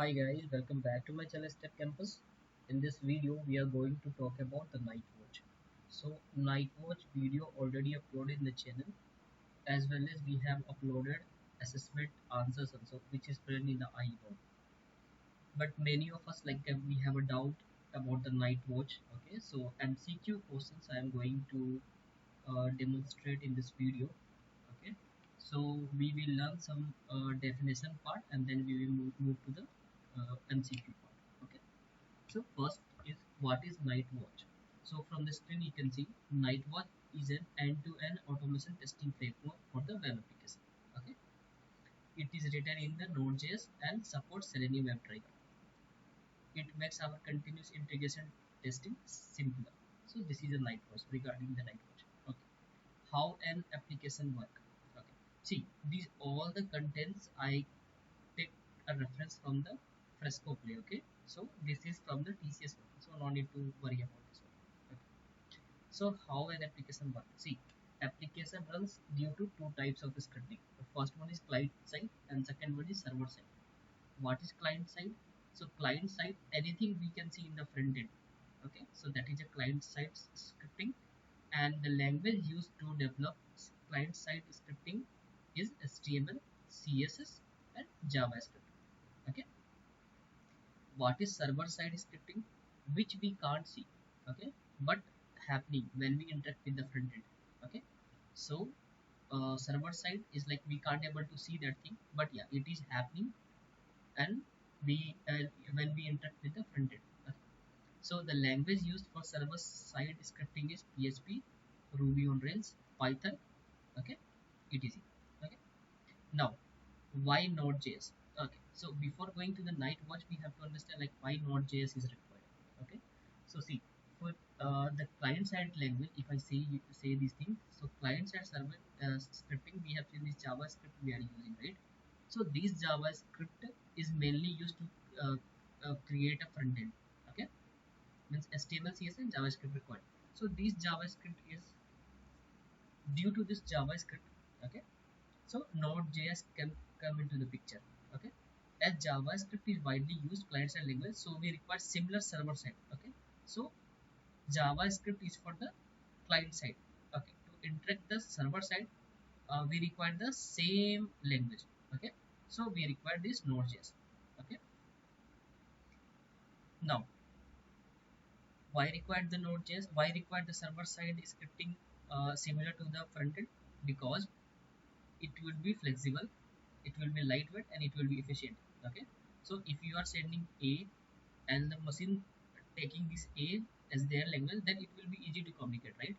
Hi guys, welcome back to my channel Step Campus. In this video, we are going to talk about the Nightwatch. So, Nightwatch video already uploaded in the channel, as well as we have uploaded assessment answers also, which is present in the iPhone. But many of us we have a doubt about the Nightwatch. Okay, so MCQ questions I am going to demonstrate in this video. Okay, so we will learn some definition part and then we will move to the MCQ part. Okay, so first is what is Nightwatch. So from the screen you can see Nightwatch is an end-to-end automation testing framework for the web application. Okay, it is written in the Node.js and supports Selenium WebDriver. It makes our continuous integration testing simpler. So this is a Nightwatch regarding the Nightwatch. Okay, how an application work. Okay, see these all the contents I take a reference from the Fresco play. Okay, so this is from the TCS one, so no need to worry about this one. Okay. So how an application works. See, application runs due to two types of scripting. The first one is client side and second one is server side. What is client side? So client side, anything we can see in the front end. Okay, so that is a client side scripting, and the language used to develop client side scripting is HTML, CSS, and JavaScript. Okay, what is server side scripting, which we can't see, okay, but happening when we interact with the front end. Okay, so server side is like we can't able to see that thing, but yeah, it is happening, and we when we interact with the front end. Okay. So the language used for server side scripting is PHP, Ruby on Rails, Python, okay, etc. Okay, now why Node.js? Okay, so before going to the Nightwatch, we have to understand like why Node.js is required. Okay, so see, for the client side language, if I say these things, so client side server scripting, we have seen this JavaScript we are using, right? So this JavaScript is mainly used to create a front end. Okay, means HTML, CSS, and JavaScript required. So this JavaScript is due to this JavaScript. Okay, so Node.js can come into the picture. Okay, as JavaScript is widely used client-side language, so we require similar server side. Okay, so JavaScript is for the client side. Okay, to interact the server side, we require the same language. Okay, so we require this Node.js. Okay, now why require the Node.js? Why require the server side scripting similar to the front end? Because it will be flexible, it will be lightweight, and it will be efficient. Okay, so if you are sending A and the machine taking this A as their language, then it will be easy to communicate, right?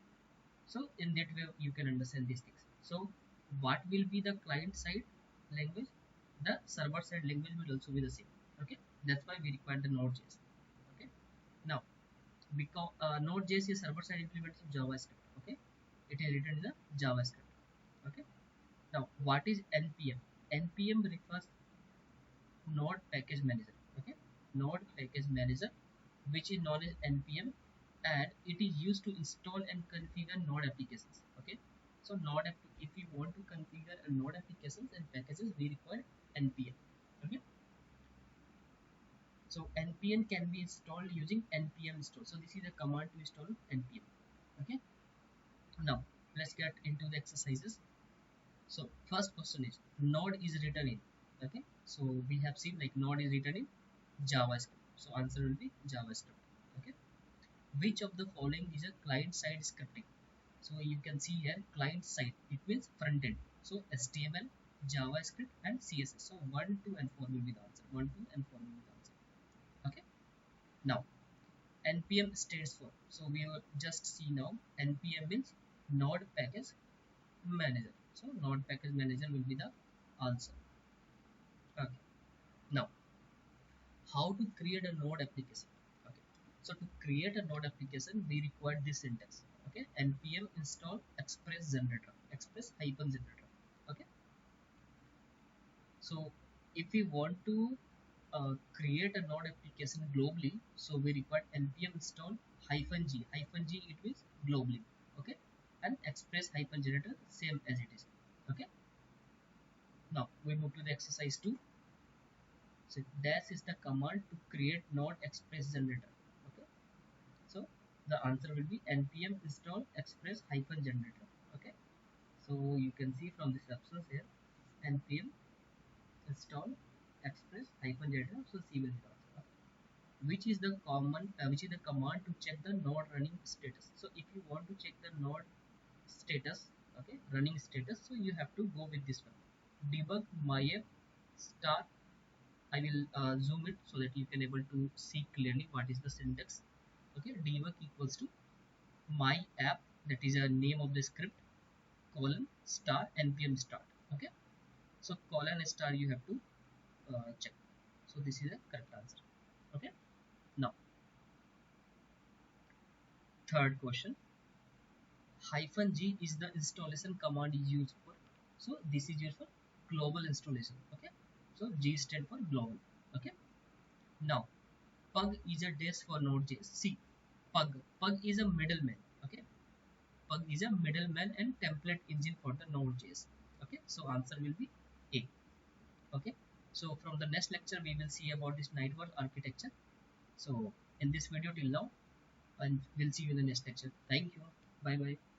So in that way you can understand these things. So what will be the client side language? The server side language will also be the same. Okay, that's why we require the Node.js. Okay, now because Node.js is server side implementation of JavaScript. Okay, it is written in the JavaScript. Okay, now what is npm? Npm refers Node Package Manager. Okay, Node Package Manager, which is known as npm, and it is used to install and configure Node applications. Okay, so if you want to configure a Node applications and packages, we require npm. Okay, so npm can be installed using npm install. So this is a command to install npm. Okay, now let's get into the exercises. So first question is Node is written in. Okay, so we have seen like Node is written in JavaScript. So answer will be JavaScript. Okay, which of the following is a client side scripting? So you can see here client side, it means front end. So HTML, JavaScript, and CSS. So 1, 2, and 4 will be the answer. 1, 2, and 4 will be the answer. Okay, now npm stands for. So we will just see now npm means Node Package Manager. So Node Package Manager will be the answer. Okay, now how to create a Node application? Okay, so to create a Node application, we require this syntax. Okay, npm install express generator, express hyphen generator. Okay, so if we want to create a Node application globally, so we require npm install hyphen g. Hyphen g, it means globally. Okay, and express hyphen generator, same as it is. Okay, now we move to the exercise 2. So dash is the command to create node express generator. Okay, so the answer will be npm install express hyphen generator. Okay, so you can see from this options here, npm install express hyphen generator. So C will be the answer. Okay. Which is the command to check the node running status. So if you want to check the node status, okay, running status, so you have to go with this one, debug myf star. I will zoom it so that you can able to see clearly what is the syntax. Okay, debug equals to my app, that is a name of the script, colon star npm start. Okay, so colon star you have to check. So this is a correct answer. Okay, now third question, hyphen g is the installation command is used for. So this is used for global installation. Okay, so g stand for global. Okay, now pug is a dash for node.js. See, pug is a middleman. Okay, pug is a middleman and template engine for the node.js. Okay, so answer will be A. Okay, so from the next lecture we will see about this Nightwatch architecture. So in this video till now, and we'll see you in the next lecture. Thank you. Bye bye.